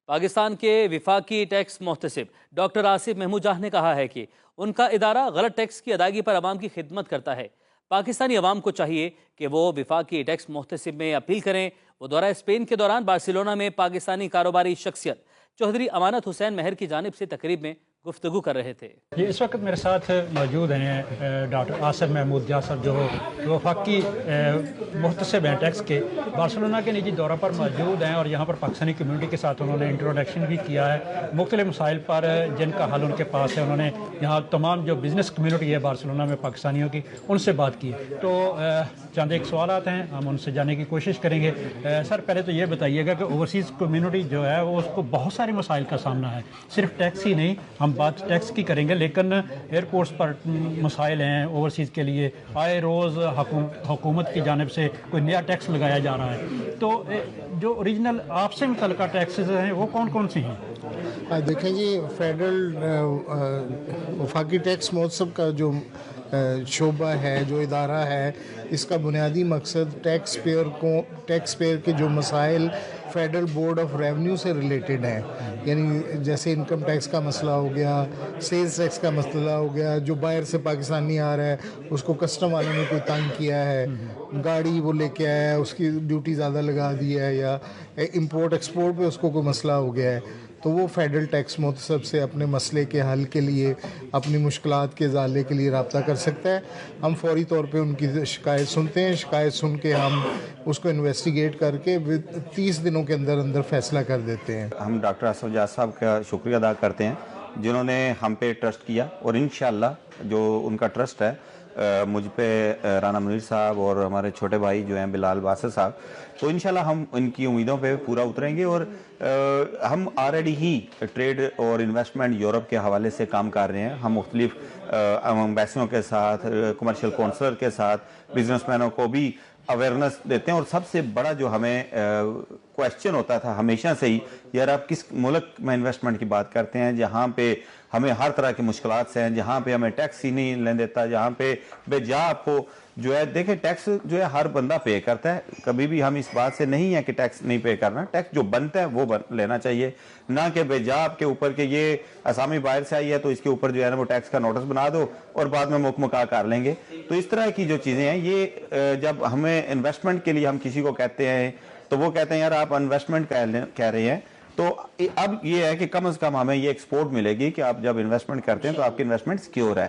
پاکستان کے وفاقی ٹیکس محتسب ڈاکٹر آصف محمود جاہ نے کہا ہے کہ ان کا ادارہ غلط ٹیکس کی ادائیگی پر عوام کی خدمت کرتا ہے۔ پاکستانی عوام کو چاہیے کہ وہ وفاقی ٹیکس محتسب میں اپیل کریں۔ وہ دورہ اسپین کے دوران بارسلونا میں پاکستانی کاروباری شخصیت چوہدری امانت حسین مہر کی جانب سے تقریب میں گفتگو کر رہے تھے۔ اس وقت میرے ساتھ موجود ہیں ڈاکٹر آصف محمود جاہ صاحب، جو وفاقی محتسب ہیں ٹیکس کے، بارسلونا کے نجی دورہ پر موجود ہیں، اور یہاں پر پاکستانی کمیونٹی کے ساتھ انہوں نے انٹروڈکشن بھی کیا ہے مختلف مسائل پر جن کا حل ان کے پاس ہے۔ انہوں نے یہاں تمام جو بزنس کمیونٹی ہے بارسلونا میں پاکستانیوں کی، ان سے بات کی۔ تو چند ایک سوالات ہیں، ہم ان سے جاننے کی کوشش کریں گے۔ سر، پہلے تو یہ بتائیے گا کہ اوورسیز کمیونٹی جو ہے وہ اس کو بہت سارے مسائل کا سامنا ہے، صرف ٹیکس ہی نہیں، ہم بات ٹیکس کی کریں گے، لیکن ایئرپورٹس پر مسائل ہیں اوورسیز کے لیے۔ آئے روز حکومت کی جانب سے کوئی نیا ٹیکس لگایا جا رہا ہے، تو جو اوریجنل آپ سے متعلقہ ٹیکسز ہیں وہ کون کون سی ہیں؟ دیکھیں جی، فیڈرل وفاقی ٹیکس محتسب کا جو شعبہ ہے، جو ادارہ ہے، اس کا بنیادی مقصد ٹیکس پیئر کے جو مسائل فیڈرل بورڈ آف ریونیو سے ریلیٹڈ ہیں، یعنی جیسے انکم ٹیکس کا مسئلہ ہو گیا، سیلز ٹیکس کا مسئلہ ہو گیا، جو باہر سے پاکستانی آ رہا ہے اس کو کسٹم والوں نے کوئی تنگ کیا ہے، گاڑی وہ لے کے آیا ہے اس کی ڈیوٹی زیادہ لگا دی ہے، یا امپورٹ ایکسپورٹ پہ اس کو کوئی مسئلہ ہو گیا ہے، تو وہ فیڈرل ٹیکس محتسب سے اپنے مسئلے کے حل کے لیے، اپنی مشکلات کے ازالے کے لیے رابطہ کر سکتا ہے۔ ہم فوری طور پہ ان کی شکایت سنتے ہیں، شکایت سن کے ہم اس کو انویسٹیگیٹ کر کے 30 دنوں کے اندر اندر فیصلہ کر دیتے ہیں۔ ہم ڈاکٹر آصف جاہ صاحب کا شکریہ ادا کرتے ہیں جنہوں نے ہم پہ ٹرسٹ کیا، اور انشاءاللہ جو ان کا ٹرسٹ ہے مجھ پہ رانا منیر صاحب اور ہمارے چھوٹے بھائی جو ہیں بلال باسط صاحب، تو انشاءاللہ ہم ان کی امیدوں پہ پورا اتریں گے۔ اور ہم آلریڈی ہی ٹریڈ اور انویسٹمنٹ یورپ کے حوالے سے کام کر رہے ہیں۔ ہم مختلف ایمبیسیوں کے ساتھ، کمرشل کونسلر کے ساتھ، بزنس مینوں کو بھی اویئرنس دیتے ہیں۔ اور سب سے بڑا جو ہمیں کویسچن ہوتا تھا ہمیشہ سے ہی، یار آپ کس ملک میں انویسٹمنٹ کی بات کرتے ہیں جہاں پہ ہمیں ہر طرح کی مشکلات سے ہیں، جہاں پہ ہمیں ٹیکس ہی نہیں لین دیتا، جہاں پہ بے جا آپ کو جو ہے، دیکھیں ٹیکس جو ہے ہر بندہ پے کرتا ہے، کبھی بھی ہم اس بات سے نہیں ہے کہ ٹیکس نہیں پے کرنا، ٹیکس جو بنتا ہے وہ لینا چاہیے، نہ کہ بے جا آپ کے اوپر کہ یہ اسامی باہر سے آئی ہے تو اس کے اوپر جو ہے نا وہ ٹیکس کا نوٹس بنا دو اور بعد میں مکا کر لیں گے۔ تو اس طرح کی جو چیزیں ہیں، یہ جب ہمیں انویسٹمنٹ کے لیے ہم کسی کو کہتے ہیں تو وہ کہتے ہیں یار آپ انویسٹمنٹ کہہ رہے ہیں، تو اب یہ ہے کہ کم از کم ہمیں یہ ایکسپورٹ ملے گی کہ آپ جب انویسٹمنٹ کرتے ہیں تو آپ کی انویسٹمنٹ سیکیور ہے۔